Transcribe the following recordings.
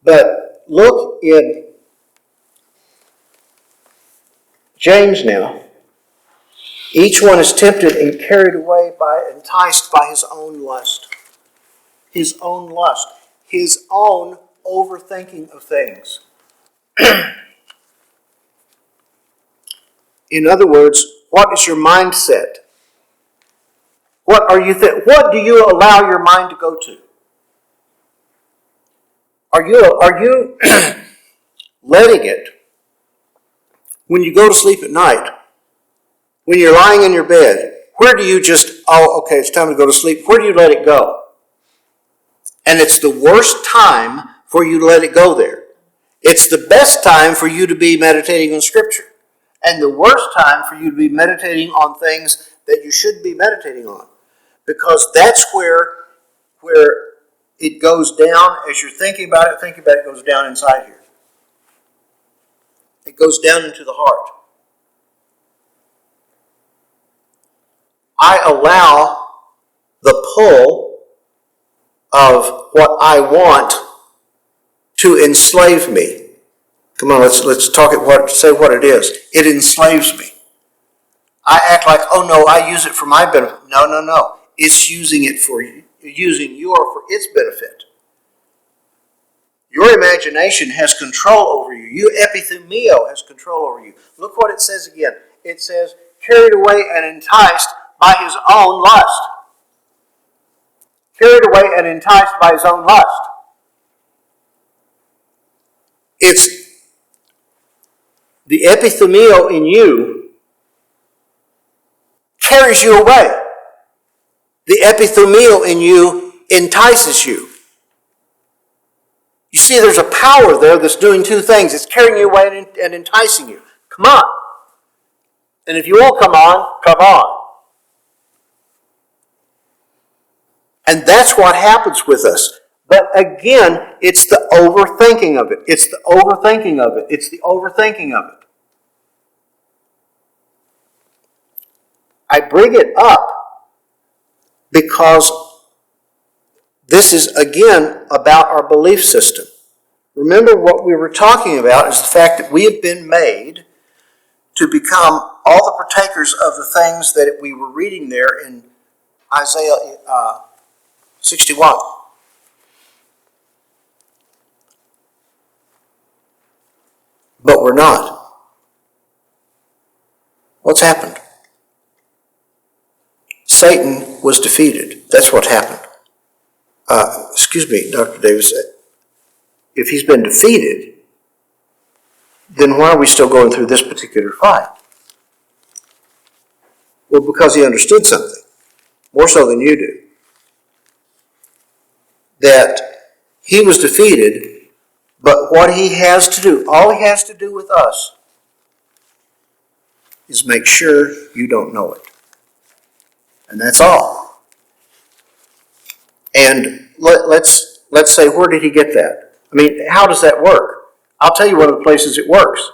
But look in James now. Each one is tempted and carried away enticed by his own lust. His own lust. His own overthinking of things. In other words, what is your mindset? What do you allow your mind to go to? Are you letting it, when you go to sleep at night, when you're lying in your bed, where do you just, okay, it's time to go to sleep, where do you let it go? And it's the worst time for you to let it go there. It's the best time for you to be meditating on Scripture. And the worst time for you to be meditating on things that you should be meditating on. Because that's where it goes down, as you're thinking about it, it goes down inside here. It goes down into the heart. I allow the pull of what I want to enslave me. Come on, let's talk say what it is. It enslaves me. I act like, oh no, I use it for my benefit. No. It's using it for you, using for its benefit. Your imagination has control over you. Your epithemia has control over you. Look what it says again. It says, carried away and enticed by his own lust. Carried away and enticed by his own lust. It's the epithemia in you carries you away. The epithemia in you entices you. You see, there's a power there that's doing two things. It's carrying you away and enticing you. Come on. And if you won't come on, come on. And that's what happens with us. But again, it's the overthinking of it. It's the overthinking of it. It's the overthinking of it. I bring it up because this is, again, about our belief system. Remember, what we were talking about is the fact that we have been made to become all the partakers of the things that we were reading there in Isaiah 61. But we're not. What's happened? Satan was defeated. That's what happened. Excuse me, Dr. Davis. If he's been defeated, then why are we still going through this particular fight? Well, because he understood something, more so than you do. That he was defeated, but what he has to do, all he has to do with us, is make sure you don't know it. And that's all. And let's say, where did he get that? I mean, how does that work? I'll tell you one of the places it works.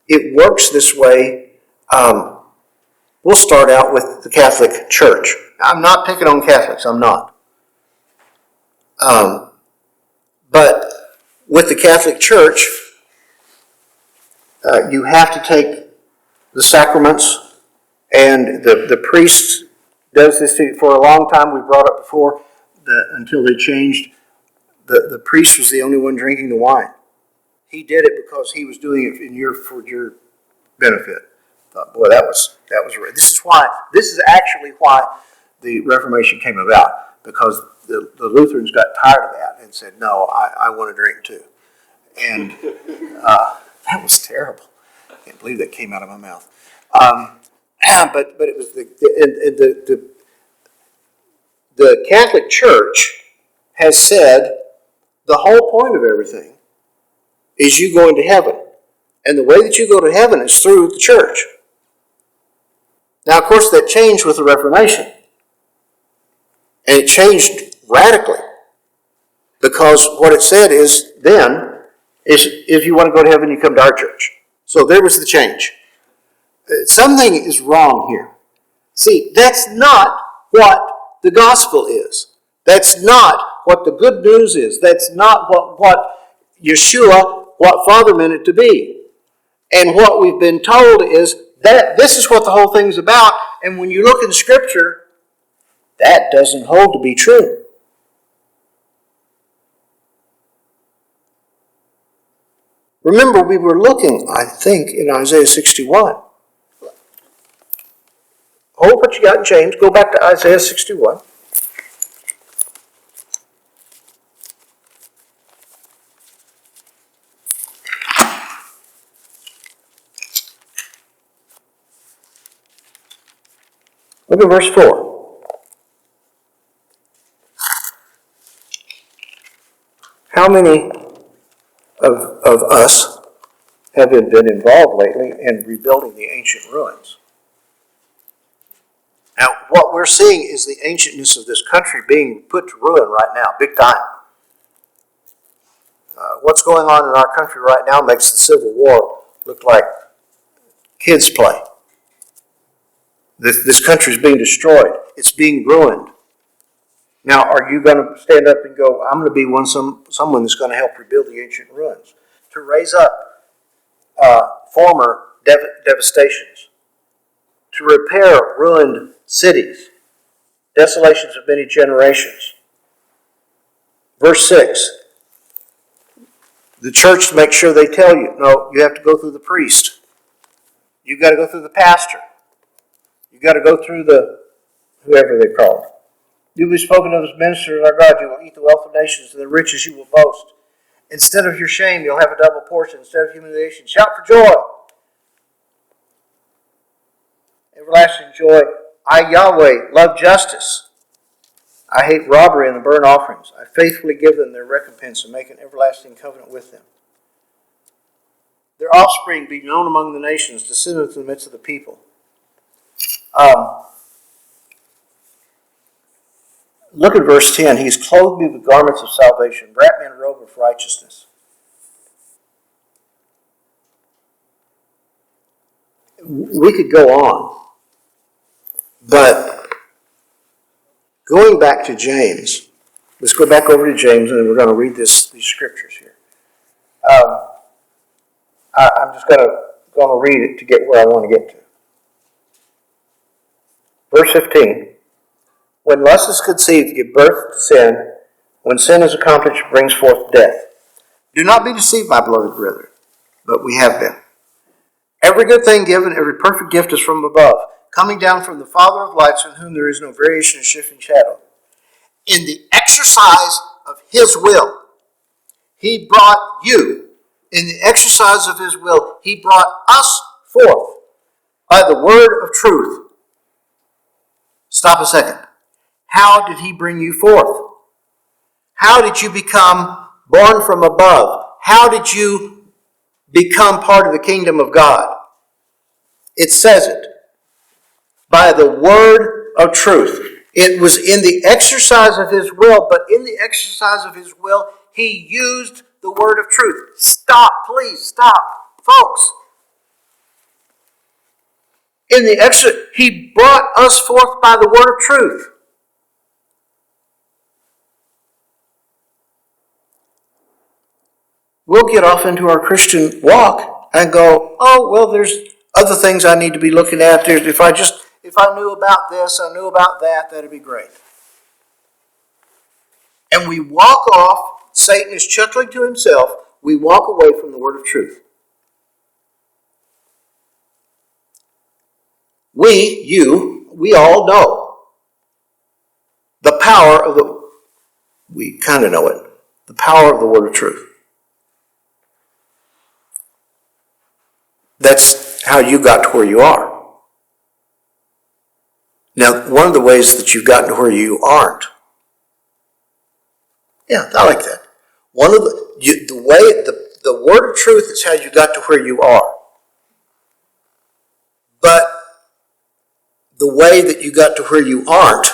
It works this way. We'll start out with the Catholic Church. I'm not picking on Catholics. I'm not. But with the Catholic Church, you have to take the sacraments, and the priest does this for a long time. We brought up before that until they changed, the priest was the only one drinking the wine. He did it because he was doing it for your benefit. Boy, that was right. This is actually why the Reformation came about, because the Lutherans got tired of that and said, no, I want to drink too. And that was terrible. I can't believe that came out of my mouth. But it was the Catholic Church has said the whole point of everything is you going to heaven. And the way that you go to heaven is through the church. Now, of course, that changed with the Reformation. And it changed radically. Because what it said is, then, is if you want to go to heaven, you come to our church. So there was the change. Something is wrong here. See, that's not what the gospel is. That's not what the good news is. That's not what Yeshua, what Father meant it to be. And what we've been told is that this is what the whole thing's about. And when you look in Scripture, that doesn't hold to be true. Remember, we were looking, I think, in Isaiah 61. Hold what you got in James. Go back to Isaiah 61. Look at verse 4. How many of us have been involved lately in rebuilding the ancient ruins? Now, what we're seeing is the ancientness of this country being put to ruin right now, big time. What's going on in our country right now makes the Civil War look like kids' play. This country is being destroyed. It's being ruined. Now, are you going to stand up and go, I'm going to be someone that's going to help rebuild the ancient ruins, to raise up former devastations, to repair ruined cities, desolations of many generations? Verse 6, the church, to make sure they tell you, no, you have to go through the priest. You've got to go through the pastor. You've got to go through the, whoever they're called. You will be spoken of as ministers of our God. You will eat the wealth of nations, and the riches you will boast. Instead of your shame, you'll have a double portion. Instead of humiliation, shout for joy. Everlasting joy. I, Yahweh, love justice. I hate robbery and the burnt offerings. I faithfully give them their recompense and make an everlasting covenant with them. Their offspring be known among the nations, descendants in the midst of the people. Look at verse 10. He's clothed me with garments of salvation, wrapped me in a robe of righteousness. We could go on, but going back to James, let's go back over to James, and we're going to read these scriptures here. I'm just going to read it to get where I want to get to. Verse 15. When lust is conceived, give birth to sin. When sin is accomplished, it brings forth death. Do not be deceived, my beloved brethren, but we have been. Every good thing given, every perfect gift is from above, coming down from the Father of lights, in whom there is no variation or shifting shadow. In the exercise of His will, He brought you. In the exercise of His will, He brought us forth by the word of truth. Stop a second. How did He bring you forth? How did you become born from above? How did you become part of the kingdom of God? It says it. By the word of truth. It was in the exercise of His will, but in the exercise of His will, He used the word of truth. Stop, please, stop. Folks. He brought us forth by the word of truth. We'll get off into our Christian walk and go, oh, well, there's other things I need to be looking at. If I knew about this, I knew about that, that'd be great. And we walk off, Satan is chuckling to himself, we walk away from the word of truth. We all know the power of we kind of know it, the power of the word of truth. That's how you got to where you are. Now, one of the ways that you've gotten to where you aren't. Yeah, I like that. One of the word of truth is how you got to where you are. But the way that you got to where you aren't,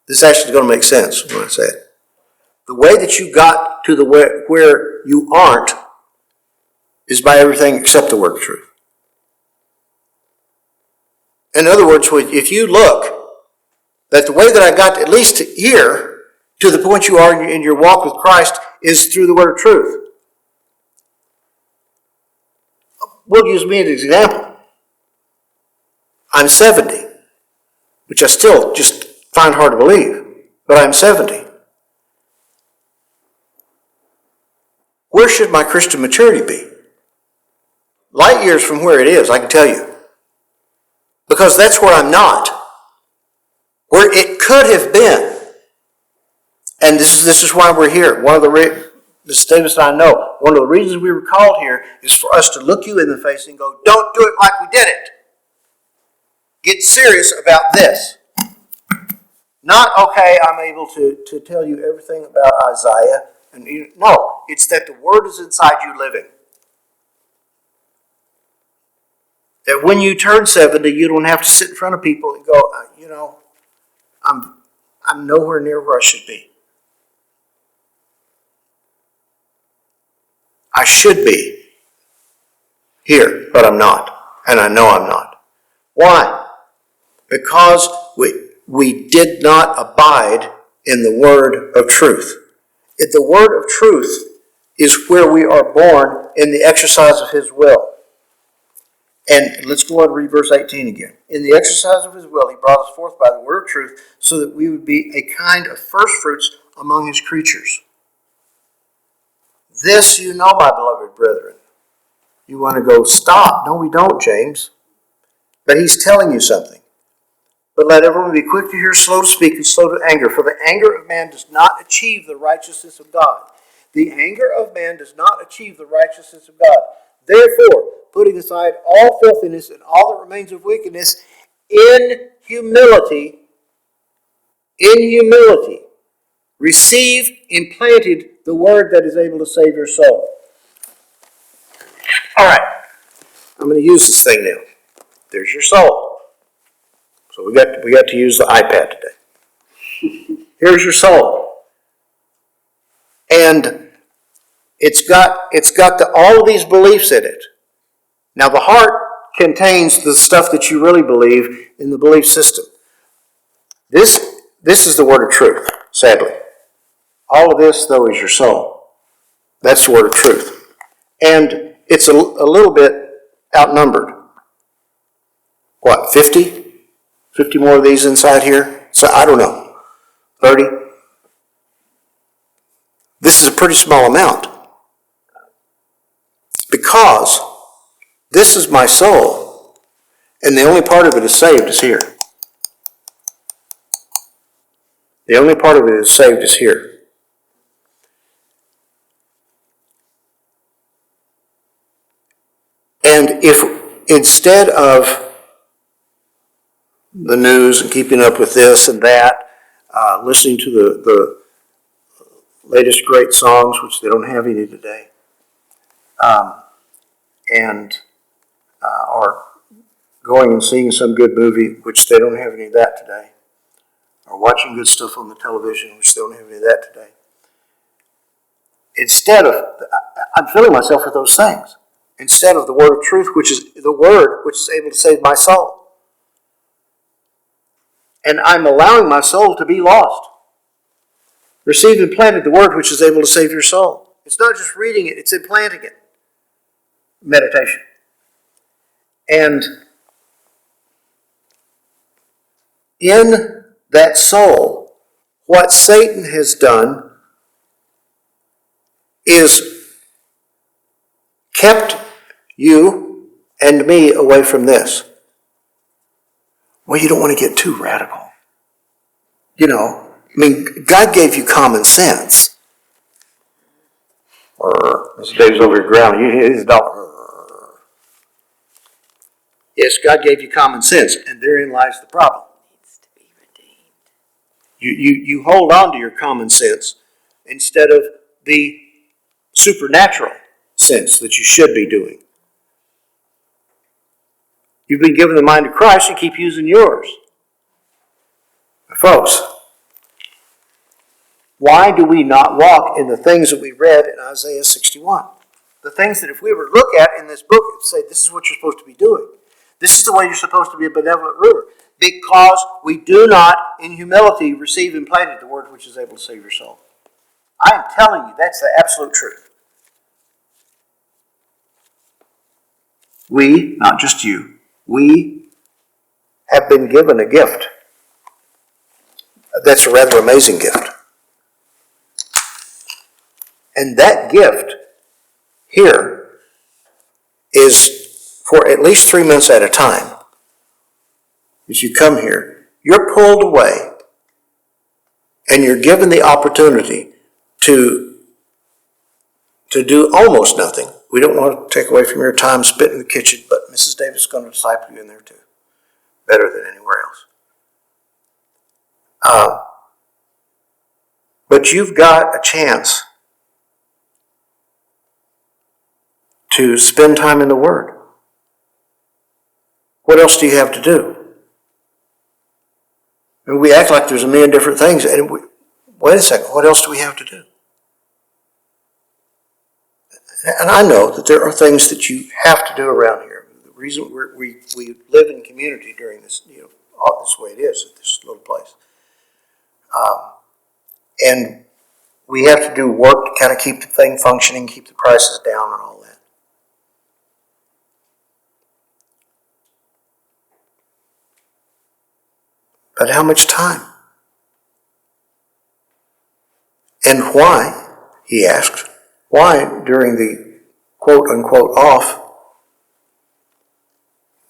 this is actually going to make sense when I say it. The way that you got to where you aren't is by everything except the word of truth. In other words, if you look, that the way that I got at least here, to the point you are in your walk with Christ, is through the word of truth. We'll use me as an example. I'm 70, which I still just find hard to believe, but I'm 70. Where should my Christian maturity be? Light years from where it is, I can tell you. Because that's where I'm not. Where it could have been. And this is why we're here. Mrs. Davis and I know, one of the reasons we were called here is for us to look you in the face and go, don't do it like we did it. Get serious about this. Not, okay, I'm able to tell you everything about Isaiah. No, it's that the word is inside you living. That when you turn 70, you don't have to sit in front of people and go, I'm nowhere near where I should be. I should be here, but I'm not. And I know I'm not. Why? Because we did not abide in the word of truth. The word of truth is where we are born in the exercise of his will. And let's go on and read verse 18 again. In the exercise of his will, he brought us forth by the word of truth, so that we would be a kind of first fruits among his creatures. This you know, my beloved brethren. You want to go, stop. No, we don't, James. But he's telling you something. But let everyone be quick to hear, slow to speak, and slow to anger. For the anger of man does not achieve the righteousness of God. The anger of man does not achieve the righteousness of God. Therefore, putting aside all filthiness and all that remains of wickedness, in humility, receive implanted the word that is able to save your soul. All right, I'm going to use this thing now. There's your soul. So we got to use the iPad today. Here's your soul, and it's got all of these beliefs in it. Now the heart contains the stuff that you really believe in the belief system. This is the word of truth. Sadly, all of this though is your soul. That's the word of truth, and it's a little bit outnumbered. What, 50? 50 more of these inside here? So I don't know. 30? This is a pretty small amount. Because this is my soul, and the only part of it is saved is here. The only part of it is saved is here. And if instead of the news and keeping up with this and that, listening to the latest great songs, which they don't have any today, or going and seeing some good movie, which they don't have any of that today, or watching good stuff on the television, which they don't have any of that today. Instead of, I'm filling myself with those things, instead of the word of truth, which is the word which is able to save my soul. And I'm allowing my soul to be lost. Receive and implanted the word which is able to save your soul. It's not just reading it, it's implanting it. Meditation. And in that soul, what Satan has done is kept you and me away from this. Well, you don't want to get too radical. God gave you common sense. Mr. Dave's over here growling. He's a dog. Yes, God gave you common sense, and therein lies the problem. It needs to be redeemed. You hold on to your common sense instead of the supernatural sense that you should be doing. You've been given the mind of Christ, you keep using yours. Folks, why do we not walk in the things that we read in Isaiah 61? The things that if we were to look at in this book and say, this is what you're supposed to be doing. This is the way you're supposed to be a benevolent ruler. because we do not, in humility, receive implanted the word which is able to save your soul. I am telling you, that's the absolute truth. We, not just you, we have been given a gift. That's a rather amazing gift. And that gift here is for at least 3 months at a time. As you come here, you're pulled away and you're given the opportunity to do almost nothing. We don't want to take away from your time spent in the kitchen, but Mrs. Davis is going to disciple you in there too, better than anywhere else. But you've got a chance to spend time in the Word. What else do you have to do? And we act like there's a million different things, and wait a second, what else do we have to do? And I know that there are things that you have to do around here. The reason we live in community during this, this way it is at this little place. And we have to do work to kind of keep the thing functioning, keep the prices down and all that. But how much time? And why, he asked, why during the quote unquote off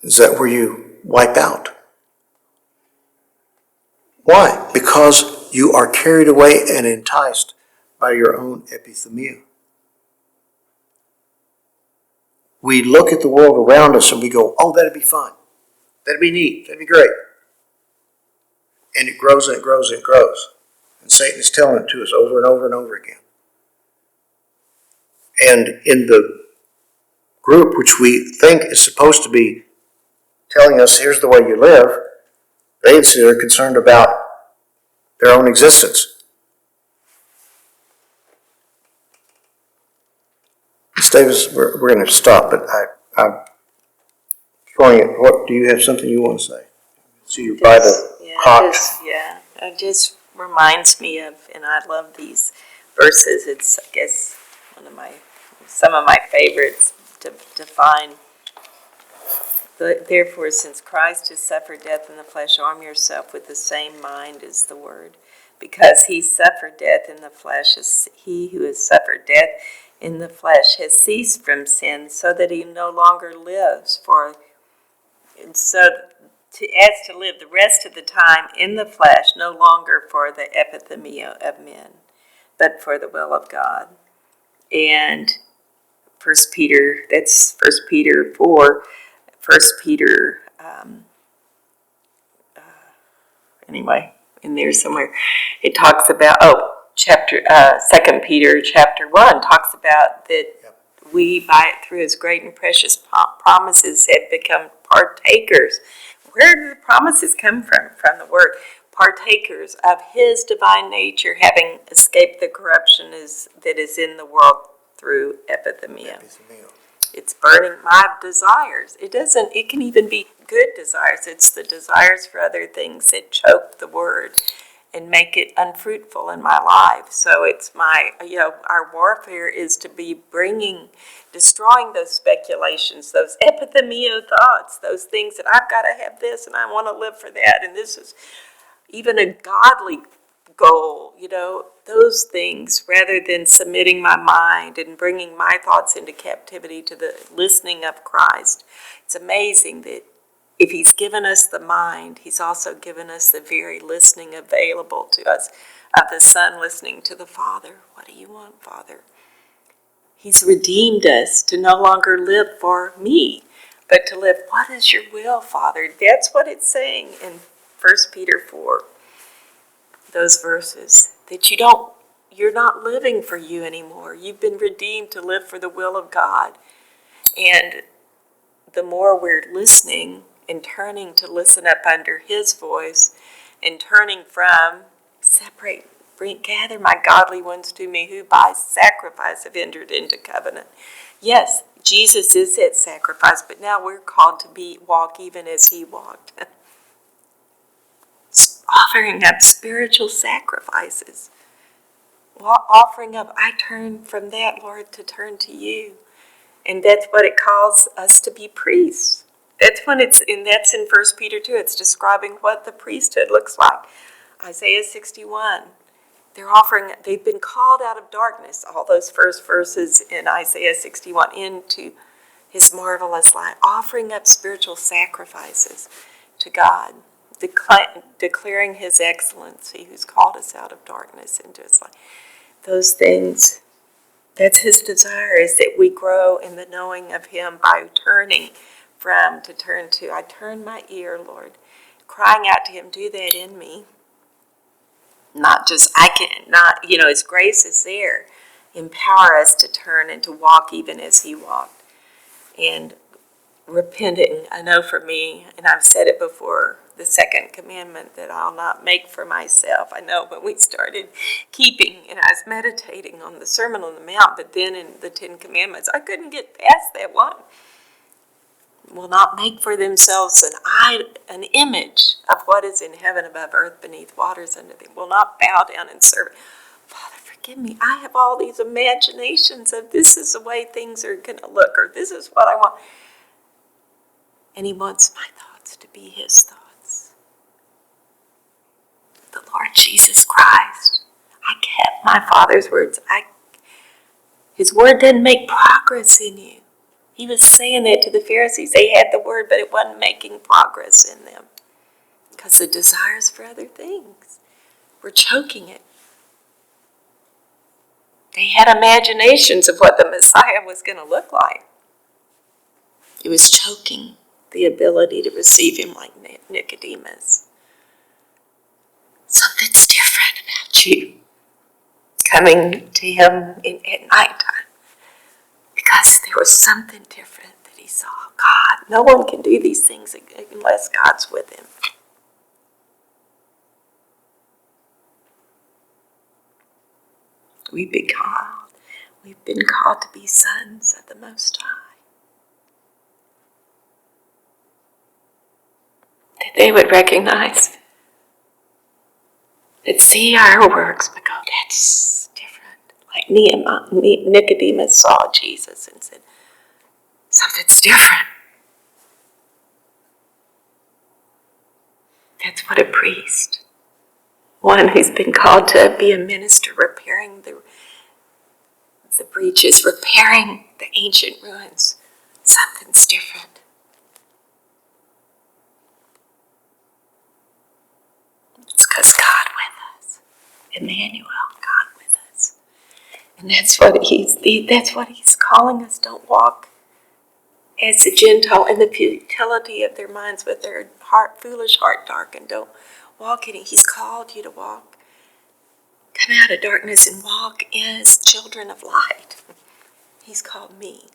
is that where you wipe out? Why? Because you are carried away and enticed by your own epithemia. We look at the world around us and we go, oh, that'd be fun. That'd be neat. That'd be great. And it grows and it grows and it grows. And Satan is telling it to us over and over and over again. And in the group which we think is supposed to be telling us, here's the way you live, they're concerned about their own existence. Ms. Davis, we're going to stop, but I'm throwing it. What, do you have something you want to say? See your Bible cocked. It just reminds me of, and I love these verses. It's, I guess, some of my favorites to find. Therefore, since Christ has suffered death in the flesh, arm yourself with the same mind as the word. Because he suffered death in the flesh, as he who has suffered death in the flesh has ceased from sin, so that he no longer lives for, and so as to live the rest of the time in the flesh, no longer for the epithemia of men, but for the will of God. And 1 Peter, that's 1 Peter 4, 1 Peter, anyway, in there somewhere, it talks about, chapter, 2 Peter chapter 1 talks about that we, by it through his great and precious promises, have become partakers. Where do the promises come from? From the word. Partakers of his divine nature, having escaped the corruption that is in the world through epithemia. It's burning my desires. It can even be good desires. It's the desires for other things that choke the word and make it unfruitful in my life. So it's our warfare is to be destroying those speculations, those epithemia thoughts, those things that I've got to have this and I want to live for that. And this is even a godly goal, those things, rather than submitting my mind and bringing my thoughts into captivity to the listening of Christ. It's amazing that if he's given us the mind, he's also given us the very listening available to us of the Son listening to the Father. What do you want, Father? He's redeemed us to no longer live for me, but to live, what is your will, Father? That's what it's saying in 1 Peter 4. Those verses, that you're not living for you anymore. You've been redeemed to live for the will of God. And the more we're listening and turning to listen up under his voice and turning from gather my godly ones to me who by sacrifice have entered into covenant. Yes, Jesus is that sacrifice, but now we're called to walk even as he walked. offering up spiritual sacrifices. Offering up, I turn from that, Lord, to turn to you. And that's what it calls us to be priests. That's when that's in 1 Peter 2, it's describing what the priesthood looks like. Isaiah 61, they've been called out of darkness, all those first verses in Isaiah 61, into his marvelous light, offering up spiritual sacrifices to God, declaring his excellency, who's called us out of darkness into his light. Those things, that's his desire, is that we grow in the knowing of him by turning from to turn to. I turn my ear, Lord, crying out to him, do that in me. Not just, his grace is there. Empower us to turn and to walk even as he walked. And repenting, I know for me, and I've said it before, the second commandment that I'll not make for myself. I know when we started keeping, and I was meditating on the Sermon on the Mount, but then in the 10 Commandments, I couldn't get past that one. Will not make for themselves an image of what is in heaven above, earth beneath, waters under them. Will not bow down and serve. Father, forgive me. I have all these imaginations of this is the way things are going to look, or this is what I want. And he wants my thoughts to be his thoughts. The Lord Jesus Christ. I kept my Father's words. His word didn't make progress in you. He was saying that to the Pharisees. They had the word, but it wasn't making progress in them. Because the desires for other things were choking it. They had imaginations of what the Messiah was going to look like. It was choking the ability to receive him like Nicodemus. Something's different about you coming to him at nighttime. Because there was something different that he saw. God, no one can do these things unless God's with him. We've been called to be sons of the Most High. That they would recognize, that see our works, but go, that's different. Like Nicodemus saw Jesus and said, something's different. That's what a priest, one who's been called to be a minister, repairing the breaches, repairing the ancient ruins. Something's different. It's because God with us. Emmanuel, God with us. And that's what he's calling us. Don't walk as the Gentile in the futility of their minds with their foolish heart darkened. Don't walk in it. He's called you to walk. Come out of darkness and walk as children of light. He's called me.